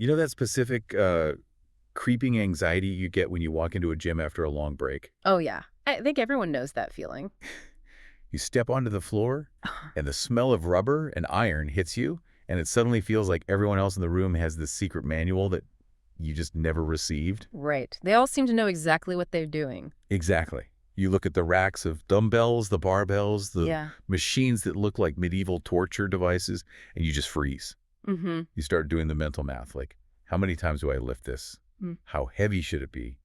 You know that specific creeping anxiety you get when you walk into a gym after a long break? Oh, yeah. I think everyone knows that feeling. You step onto the floor, and the smell of rubber and iron hits you, and it suddenly feels like everyone else in the room has this secret manual that you just never received. Right. They all seem to know exactly what they're doing. Exactly. You look at the racks of dumbbells, the barbells, the Yeah. machines that look like medieval torture devices, and you just freeze. Mm-hmm. You start doing the mental math, like, how many times do I lift this? Mm. How heavy should it be?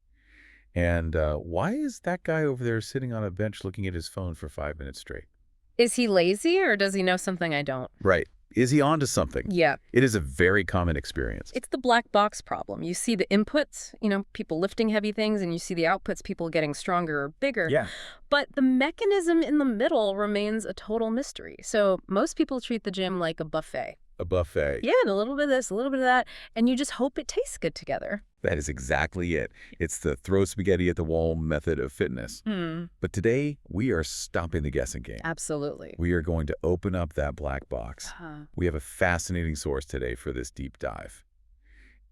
And why is that guy over there sitting on a bench looking at his phone for 5 minutes straight? Is he lazy or does he know something I don't? Right. Is he onto something? Yeah. It is a very common experience. It's the black box problem. You see the inputs, people lifting heavy things, and you see the outputs, people getting stronger or bigger. Yeah. But the mechanism in the middle remains a total mystery. So most people treat the gym like a buffet. A buffet. Yeah, and a little bit of this, a little bit of that, and you just hope it tastes good together. That is exactly it. It's the throw spaghetti at the wall method of fitness. Hmm. But today, we are stopping the guessing game. Absolutely. We are going to open up that black box. Huh. We have a fascinating source today for this deep dive.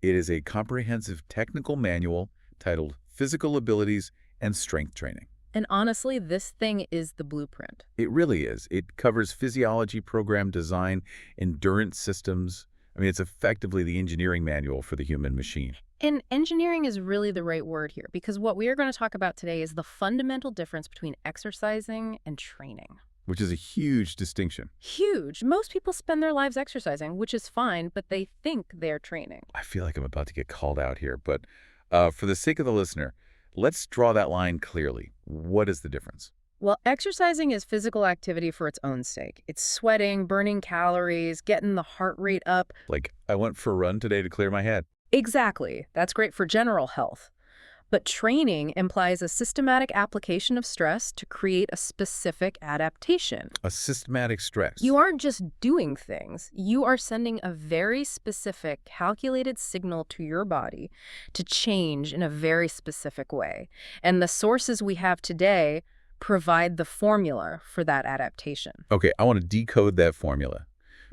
It is a comprehensive technical manual titled Physical Abilities and Strength Training. And honestly, this thing is the blueprint. It really is. It covers physiology, program design, endurance systems. I mean, it's effectively the engineering manual for the human machine. And engineering is really the right word here, because what we are going to talk about today is the fundamental difference between exercising and training. Which is a huge distinction. Huge. Most people spend their lives exercising, which is fine, but they think they're training. I feel like I'm about to get called out here, but for the sake of the listener, let's draw that line clearly. What is the difference? Well, exercising is physical activity for its own sake. It's sweating, burning calories, getting the heart rate up. Like, I went for a run today to clear my head. Exactly. That's great for general health. But training implies a systematic application of stress to create a specific adaptation. A systematic stress. You aren't just doing things. You are sending a very specific, calculated signal to your body to change in a very specific way. And the sources we have today provide the formula for that adaptation. Okay, I want to decode that formula.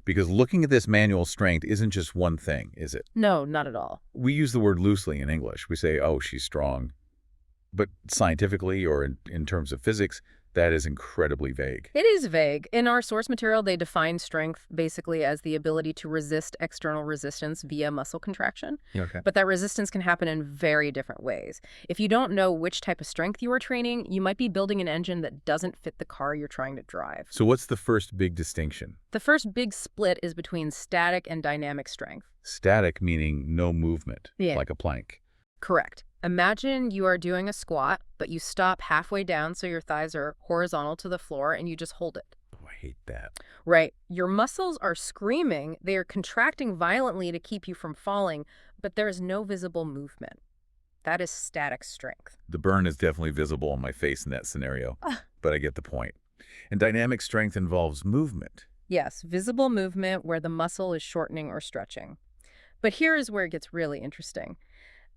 Because looking at this manual strength isn't just one thing, is it? No, not at all. We use the word loosely in English. We say, oh, she's strong. But scientifically or in terms of physics, that is incredibly vague. It is vague. In our source material, they define strength basically as the ability to resist external resistance via muscle contraction. Okay. But that resistance can happen in very different ways. If you don't know which type of strength you are training, you might be building an engine that doesn't fit the car you're trying to drive. So what's the first big distinction? The first big split is between static and dynamic strength. Static meaning no movement, Yeah. like a plank. Correct. Imagine you are doing a squat, but you stop halfway down so your thighs are horizontal to the floor and you just hold it. Oh, I hate that. Right. Your muscles are screaming. They are contracting violently to keep you from falling, but there is no visible movement. That is static strength. The burn is definitely visible on my face in that scenario, Ah. but I get the point. And dynamic strength involves movement. Yes, visible movement where the muscle is shortening or stretching. But here is where it gets really interesting.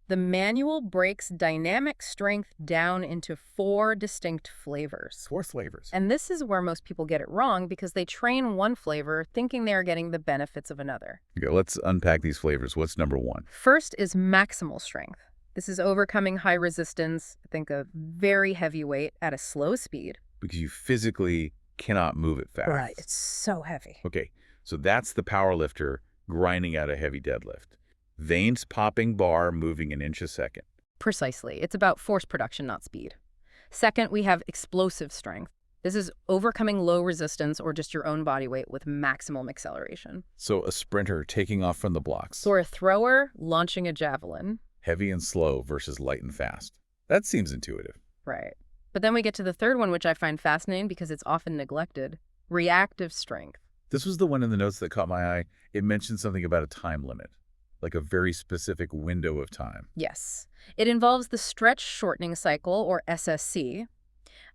The manual breaks dynamic strength down into 4 distinct flavors. 4 flavors. And this is where most people get it wrong because they train one flavor thinking they are getting the benefits of another. Okay, let's unpack these flavors. What's number 1? First is maximal strength. This is overcoming high resistance, think a very heavy weight at a slow speed. Because you physically cannot move it fast. It's so heavy. Okay, so that's the power lifter grinding out a heavy deadlift. Veins popping bar moving an inch a second. Precisely. It's about force production, not speed. Second, we have explosive strength. This is overcoming low resistance or just your own body weight with maximum acceleration. So a sprinter taking off from the blocks. Or a thrower launching a javelin. Heavy and slow versus light and fast. That seems intuitive. Right. But then we get to the third one, which I find fascinating because it's often neglected. Reactive strength. This was the one in the notes that caught my eye. It mentioned something about a time limit, like a very specific window of time. Yes. It involves the stretch shortening cycle, or SSC.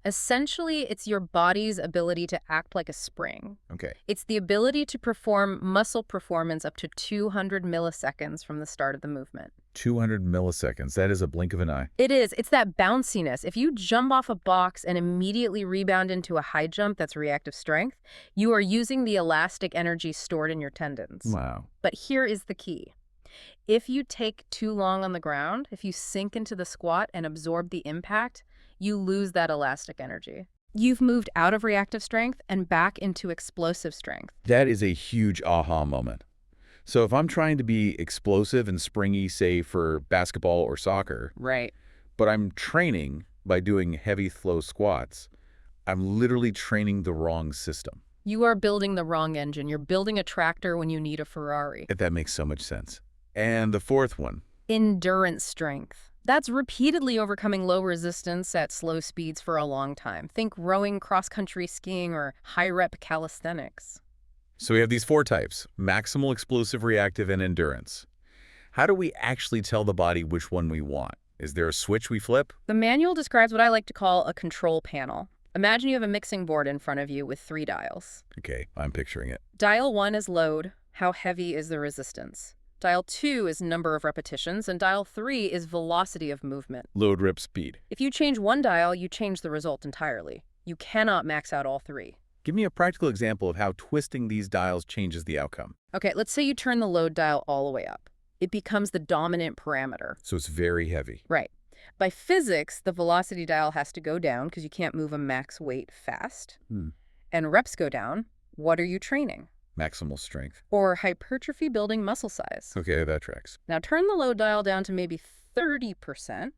Essentially, it's your body's ability to act like a spring. Okay. It's the ability to perform muscle performance up to 200 milliseconds from the start of the movement. 200 milliseconds. That is a blink of an eye. It is. It's that bounciness. If you jump off a box and immediately rebound into a high jump, that's reactive strength, you are using the elastic energy stored in your tendons. Wow. But here is the key. If you take too long on the ground, if you sink into the squat and absorb the impact, you lose that elastic energy. You've moved out of reactive strength and back into explosive strength. That is a huge aha moment. So if I'm trying to be explosive and springy, say for basketball or soccer, Right. but I'm training by doing heavy flow squats, I'm literally training the wrong system. You are building the wrong engine. You're building a tractor when you need a Ferrari. If that makes so much sense. And the fourth one, Endurance strength. That's repeatedly overcoming low resistance at slow speeds for a long time. Think rowing, cross-country skiing, or high-rep calisthenics. so we have these four types: maximal, explosive, reactive, and endurance. How do we actually tell the body which one we want? Is there a switch we flip? The manual describes what I like to call a control panel. Imagine you have a mixing board in front of you with 3 dials. Okay, I'm picturing it. Dial 1 is load. How heavy is the resistance? Dial 2 is number of repetitions, and dial 3 is velocity of movement. Load, rip, speed. If you change one dial, you change the result entirely. You cannot max out all 3. Give me a practical example of how twisting these dials changes the outcome. Okay, let's say you turn the load dial all the way up. It becomes the dominant parameter. So it's very heavy. Right. By physics, the velocity dial has to go down because you can't move a max weight fast. And reps go down. What are you training? Maximal strength. Or hypertrophy building muscle size. Okay, that tracks. Now turn the load dial down to maybe 30%,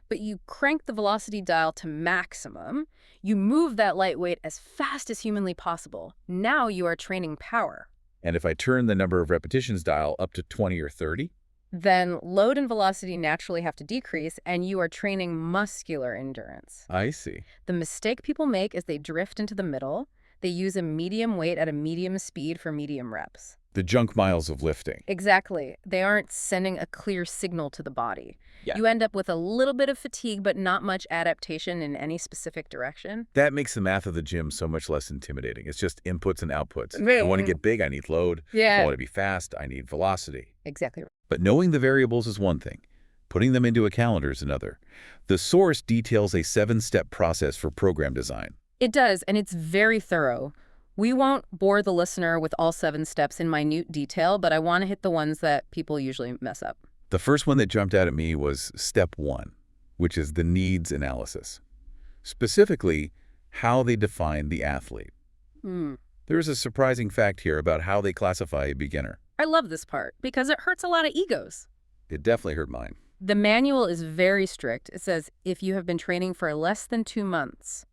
but you crank the velocity dial to maximum. You move that light weight as fast as humanly possible. Now you are training power. And if I turn the number of repetitions dial up to 20 or 30? Then load and velocity naturally have to decrease, and you are training muscular endurance. I see. The mistake people make is they drift into the middle. They use a medium weight at a medium speed for medium reps. The junk miles of lifting. Exactly. They aren't sending a clear signal to the body. Yeah. You end up with a little bit of fatigue, but not much adaptation in any specific direction. That makes the math of the gym so much less intimidating. It's just inputs and outputs. If I Right. want to get big, I need load. If I Yeah. want to be fast, I need velocity. Exactly. But knowing the variables is one thing. Putting them into a calendar is another. The source details a 7-step process for program design. It does, and it's very thorough. We won't bore the listener with all 7 steps in minute detail, but I want to hit the ones that people usually mess up. The first one that jumped out at me was step 1, which is the needs analysis. Specifically, how they define the athlete. There is a surprising fact here about how they classify a beginner. I love this part because it hurts a lot of egos. It definitely hurt mine. The manual is very strict. It says if you have been training for less than 2 months,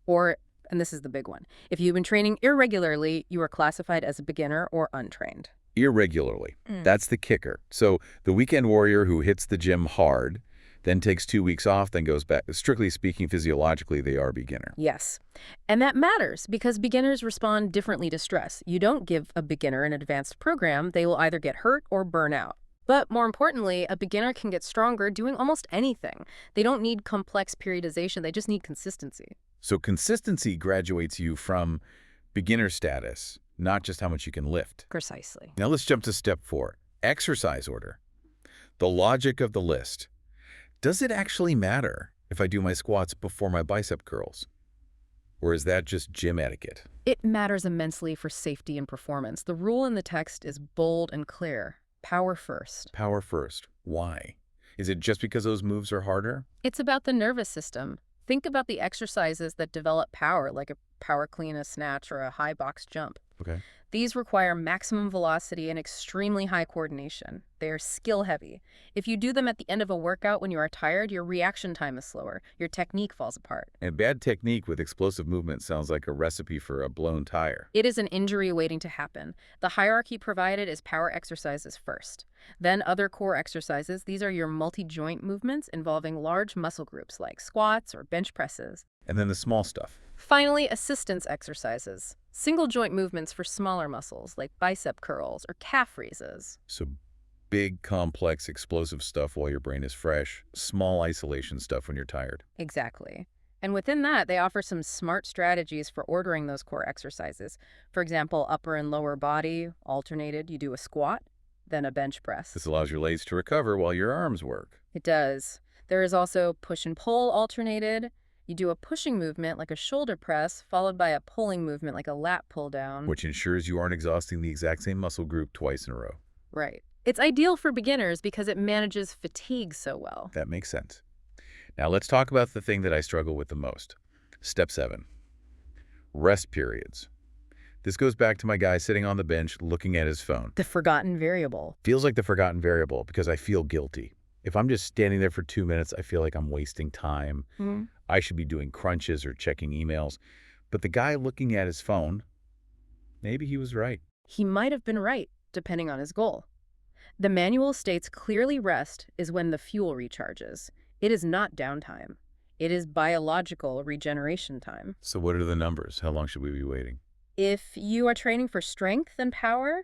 or, and this is the big one, if you've been training irregularly, you are classified as a beginner or untrained. Irregularly. That's the kicker. So the weekend warrior who hits the gym hard, then takes 2 weeks off, then goes back. Strictly speaking, physiologically, they are a beginner. Yes. And that matters because beginners respond differently to stress. You don't give a beginner an advanced program, they will either get hurt or burn out. But more importantly, a beginner can get stronger doing almost anything. They don't need complex periodization, they just need consistency. So consistency graduates you from beginner status, not just how much you can lift. Precisely. Now let's jump to step 4, exercise order. The logic of the list. Does it actually matter if I do my squats before my bicep curls? Or is that just gym etiquette? It matters immensely for safety and performance. The rule in the text is bold and clear. Power first. Power first. Why? Is it just because those moves are harder? It's about the nervous system. Think about the exercises that develop power, like a power clean, a snatch, or a high box jump. Okay. These require maximum velocity and extremely high coordination. They are skill heavy. If you do them at the end of a workout when you are tired, your reaction time is slower. Your technique falls apart. And bad technique with explosive movement sounds like a recipe for a blown tire. It is an injury waiting to happen. The hierarchy provided is power exercises first. Then other core exercises. These are your multi-joint movements involving large muscle groups like squats or bench presses. And then the small stuff. Finally, assistance exercises. Single joint movements for smaller muscles like bicep curls or calf raises. So big, complex, explosive stuff while your brain is fresh. Small isolation stuff when you're tired. Exactly. And within that, they offer some smart strategies for ordering those core exercises. For example, upper and lower body alternated. You do a squat, then a bench press. This allows your legs to recover while your arms work. It does. There is also push and pull alternated. You do a pushing movement like a shoulder press, followed by a pulling movement like a lat pull down. Which ensures you aren't exhausting the exact same muscle group twice in a row. Right. It's ideal for beginners because it manages fatigue so well. That makes sense. Now let's talk about the thing that I struggle with the most. Step 7. Rest periods. This goes back to my guy sitting on the bench looking at his phone. The forgotten variable. Feels like the forgotten variable because I feel guilty. If I'm just standing there for 2 minutes, I feel like I'm wasting time. I should be doing crunches or checking emails. But the guy looking at his phone, maybe he was right. He might have been right, depending on his goal. The manual states clearly rest is when the fuel recharges. It is not downtime. It is biological regeneration time. So what are the numbers? How long should we be waiting? If you are training for strength and power,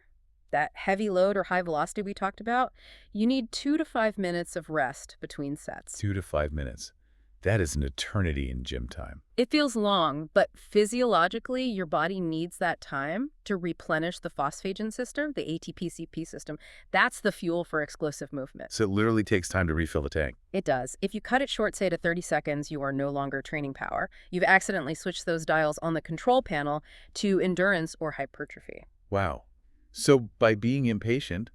that heavy load or high velocity we talked about, you need 2 to 5 minutes of rest between sets. 2 to 5 minutes. That is an eternity in gym time. It feels long, but physiologically, your body needs that time to replenish the phosphagen system, the ATP-CP system. That's the fuel for explosive movement. So it literally takes time to refill the tank. It does. If you cut it short, say to 30 seconds, you are no longer training power. You've accidentally switched those dials on the control panel to endurance or hypertrophy. Wow. So by being impatient,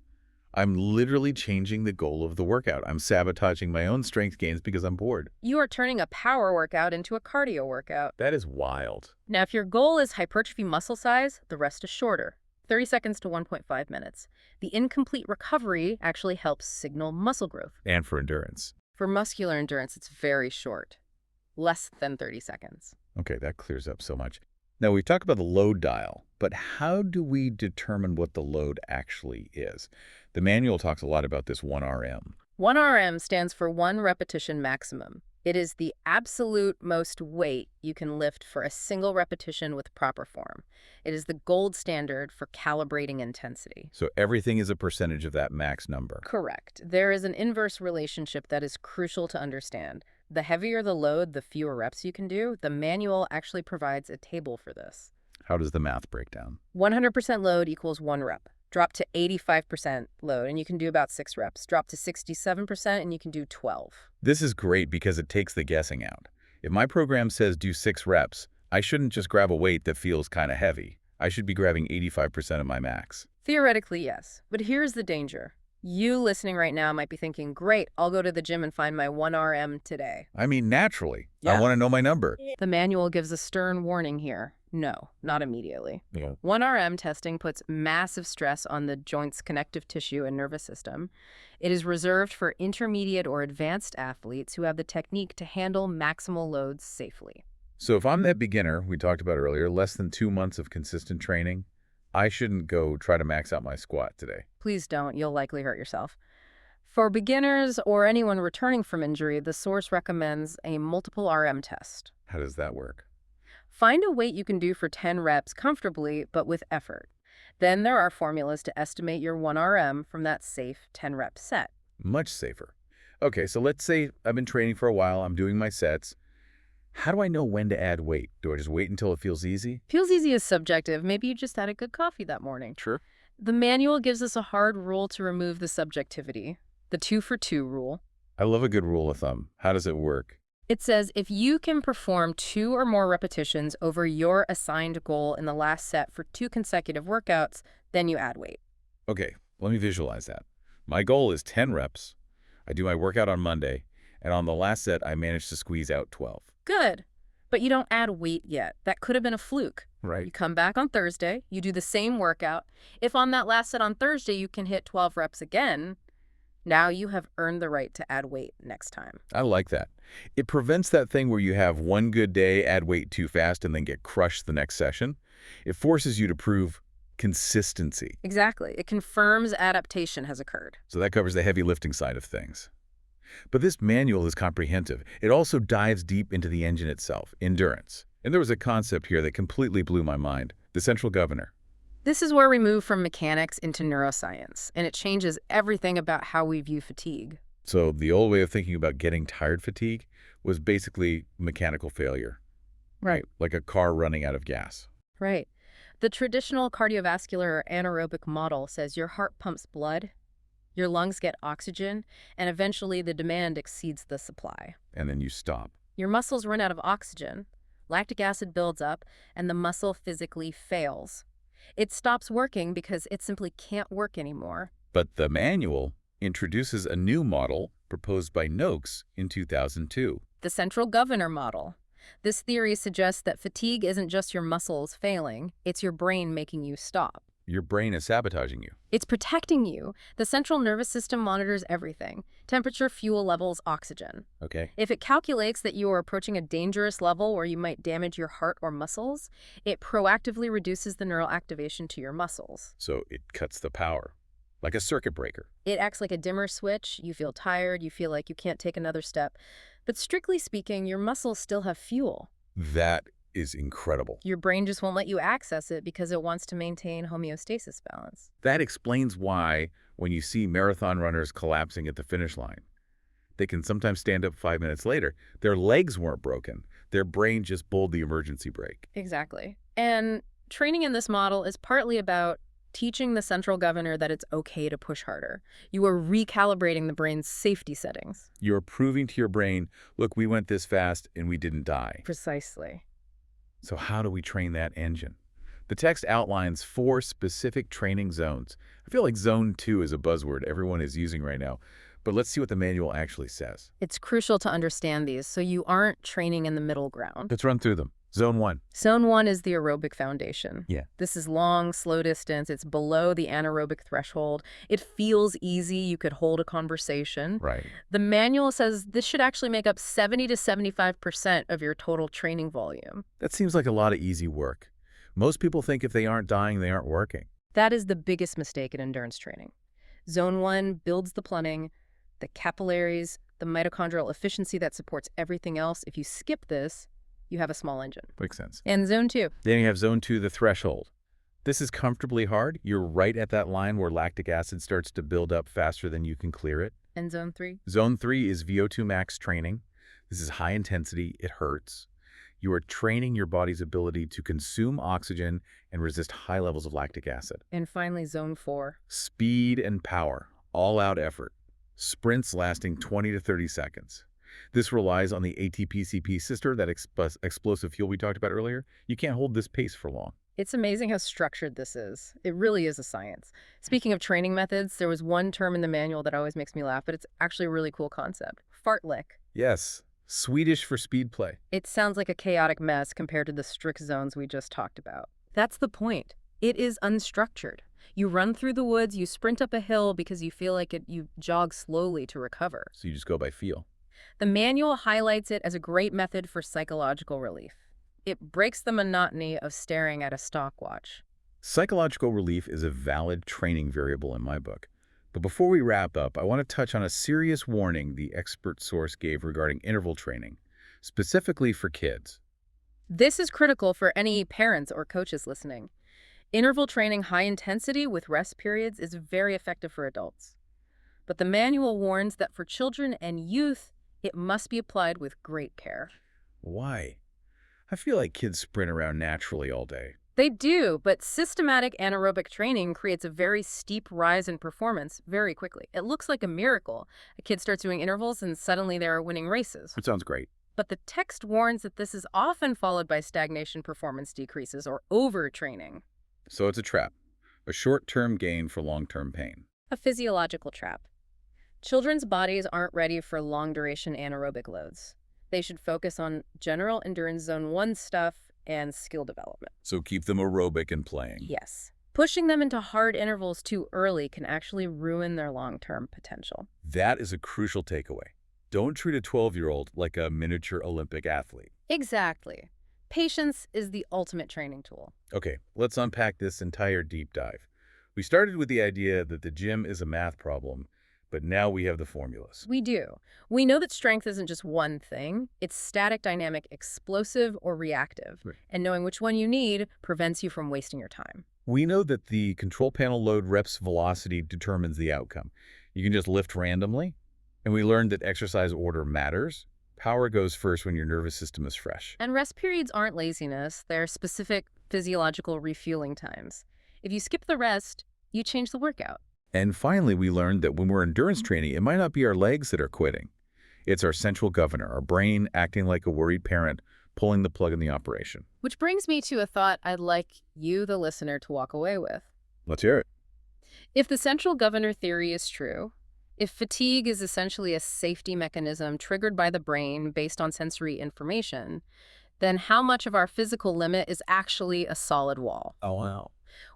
I'm literally changing the goal of the workout. I'm sabotaging my own strength gains because I'm bored. You are turning a power workout into a cardio workout. That is wild. Now, if your goal is hypertrophy muscle size, the rest is shorter, 30 seconds to 1.5 minutes. The incomplete recovery actually helps signal muscle growth. And for endurance. For muscular endurance, it's very short, less than 30 seconds. Okay, that clears up so much. Now, we talked about the load dial, but how do we determine what the load actually is? The manual talks a lot about this 1RM. 1RM stands for 1 repetition maximum. It is the absolute most weight you can lift for a single repetition with proper form. It is the gold standard for calibrating intensity. So everything is a percentage of that max number. Correct. There is an inverse relationship that is crucial to understand. The heavier the load, the fewer reps you can do. The manual actually provides a table for this. How does the math break down? 100% load equals 1 rep. Drop to 85% load, and you can do about 6 reps. Drop to 67%, and you can do 12. This is great because it takes the guessing out. If my program says do 6 reps, I shouldn't just grab a weight that feels kind of heavy. I should be grabbing 85% of my max. Theoretically, yes. But here's the danger. You listening right now might be thinking, great, I'll go to the gym and find my 1RM today. I mean, naturally. Yeah. I want to know my number. The manual gives a stern warning here. No, not immediately. Yeah. 1RM testing puts massive stress on the joint's connective tissue and nervous system. It is reserved for intermediate or advanced athletes who have the technique to handle maximal loads safely. So if I'm that beginner we talked about earlier, less than 2 months of consistent training, I shouldn't go try to max out my squat today. Please don't. You'll likely hurt yourself. For beginners or anyone returning from injury, the source recommends a multiple RM test. How does that work? Find a weight you can do for 10 reps comfortably, but with effort. Then there are formulas to estimate your 1RM from that safe 10-rep set. Much safer. Okay, so let's say I've been training for a while, I'm doing my sets. How do I know when to add weight? Do I just wait until it feels easy? Feels easy is subjective. Maybe you just had a good coffee that morning. Sure. The manual gives us a hard rule to remove the subjectivity, the 2 for 2 rule. I love a good rule of thumb. How does it work? It says if you can perform 2 or more repetitions over your assigned goal in the last set for 2 consecutive workouts, then you add weight. Okay, let me visualize that. My goal is 10 reps. I do my workout on Monday, and on the last set, I manage to squeeze out 12. Good. But you don't add weight yet. That could have been a fluke. You Right. come back on Thursday, you do the same workout. If on that last set on Thursday you can hit 12 reps again, now you have earned the right to add weight next time. I like that. It prevents that thing where you have one good day, add weight too fast, and then get crushed the next session. It forces you to prove consistency. Exactly. It confirms adaptation has occurred. So that covers the heavy lifting side of things. But this manual is comprehensive. It also dives deep into the engine itself, endurance. And there was a concept here that completely blew my mind, the central governor. This is where we move from mechanics into neuroscience, and it changes everything about how we view fatigue. So the old way of thinking about getting tired fatigue was basically mechanical failure. Like a car running out of gas. Right. The traditional cardiovascular anaerobic model says your heart pumps blood, your lungs get oxygen, and eventually the demand exceeds the supply. And then you stop. Your muscles run out of oxygen, lactic acid builds up, and the muscle physically fails. It stops working because it simply can't work anymore. But the manual introduces a new model proposed by Noakes in 2002. The central governor model. This theory suggests that fatigue isn't just your muscles failing, it's your brain making you stop. Your brain is sabotaging you. It's protecting you. The central nervous system monitors everything: temperature, fuel levels, oxygen. Okay. If it calculates that you are approaching a dangerous level where you might damage your heart or muscles, it proactively reduces the neural activation to your muscles. So it cuts the power, like a circuit breaker. It acts like a dimmer switch. You feel tired, you feel like you can't take another step. But strictly speaking, your muscles still have fuel. That is incredible. Your brain just won't let you access it because it wants to maintain homeostasis balance. That explains why, when you see marathon runners collapsing at the finish line, they can sometimes stand up 5 minutes later. Their legs weren't broken. Their brain just pulled the emergency brake. Exactly. And training in this model is partly about teaching the central governor that it's okay to push harder. You are recalibrating the brain's safety settings. You're proving to your brain, look, we went this fast and we didn't die. Precisely. So how do we train that engine? The text outlines 4 specific training zones. I feel like Zone 2 is a buzzword everyone is using right now, but let's see what the manual actually says. It's crucial to understand these so you aren't training in the middle ground. Let's run through them. Zone 1. Zone 1 is the aerobic foundation. Yeah. This is long, slow distance. It's below the anaerobic threshold. It feels easy. You could hold a conversation. Right. The manual says this should actually make up 70 to 75% of your total training volume. That seems like a lot of easy work. Most people think if they aren't dying, they aren't working. That is the biggest mistake in endurance training. Zone 1 builds the plumbing, the capillaries, the mitochondrial efficiency that supports everything else. If you skip this, you have a small engine. Makes sense. And Zone 2. Then you have Zone 2, the threshold. This is comfortably hard. You're right at that line where lactic acid starts to build up faster than you can clear it. And Zone 3. Zone 3 is VO2 max training. This is high intensity. It hurts. You are training your body's ability to consume oxygen and resist high levels of lactic acid. And finally, Zone 4. Speed and power, all-out effort. Sprints lasting 20 to 30 seconds. This relies on the ATP-CP sister, that explosive fuel we talked about earlier. You can't hold this pace for long. It's amazing how structured this is. It really is a science. Speaking of training methods, there was one term in the manual that always makes me laugh, but it's actually a really cool concept. Fartlek. Yes, Swedish for speed play. It sounds like a chaotic mess compared to the strict zones we just talked about. That's the point. It is unstructured. You run through the woods, you sprint up a hill because you feel like you jog slowly to recover. So you just go by feel. The manual highlights it as a great method for psychological relief. It breaks the monotony of staring at a stopwatch. Psychological relief is a valid training variable in my book. But before we wrap up, I want to touch on a serious warning the expert source gave regarding interval training, specifically for kids. This is critical for any parents or coaches listening. Interval training high intensity with rest periods is very effective for adults. But the manual warns that for children and youth, it must be applied with great care. Why? I feel like kids sprint around naturally all day. They do, but systematic anaerobic training creates a very steep rise in performance very quickly. It looks like a miracle. A kid starts doing intervals and suddenly they're winning races. It sounds great. But the text warns that this is often followed by stagnation, performance decreases, or overtraining. So it's a trap, a short-term gain for long-term pain. A physiological trap. Children's bodies aren't ready for long-duration anaerobic loads. They should focus on general endurance zone 1 stuff and skill development. So keep them aerobic and playing. Yes. Pushing them into hard intervals too early can actually ruin their long-term potential. That is a crucial takeaway. Don't treat a 12-year-old like a miniature Olympic athlete. Exactly. Patience is the ultimate training tool. Okay, let's unpack this entire deep dive. We started with the idea that the gym is a math problem, but now we have the formulas. We do. We know that strength isn't just one thing. It's static, dynamic, explosive, or reactive. Right. And knowing which one you need prevents you from wasting your time. We know that the control panel load reps velocity determines the outcome. You can just lift randomly. And we learned that exercise order matters. Power goes first when your nervous system is fresh. And rest periods aren't laziness. They're specific physiological refueling times. If you skip the rest, you change the workout. And finally, we learned that when we're endurance training, it might not be our legs that are quitting. It's our central governor, our brain acting like a worried parent, pulling the plug in the operation. Which brings me to a thought I'd like you, the listener, to walk away with. Let's hear it. If the central governor theory is true, if fatigue is essentially a safety mechanism triggered by the brain based on sensory information, then how much of our physical limit is actually a solid wall? Oh, wow.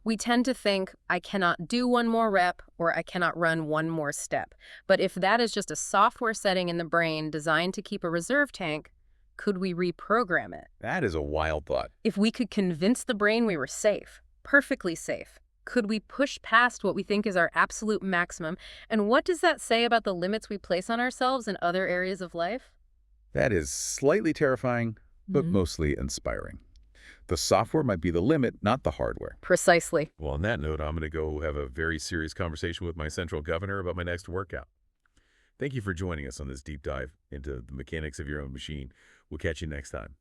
We tend to think, I cannot do one more rep or I cannot run one more step. But if that is just a software setting in the brain designed to keep a reserve tank, could we reprogram it? That is a wild thought. If we could convince the brain we were safe, perfectly safe, could we push past what we think is our absolute maximum? And what does that say about the limits we place on ourselves in other areas of life? That is slightly terrifying, but mostly inspiring. The software might be the limit, not the hardware. Precisely. Well, on that note, I'm going to go have a very serious conversation with my central governor about my next workout. Thank you for joining us on this deep dive into the mechanics of your own machine. We'll catch you next time.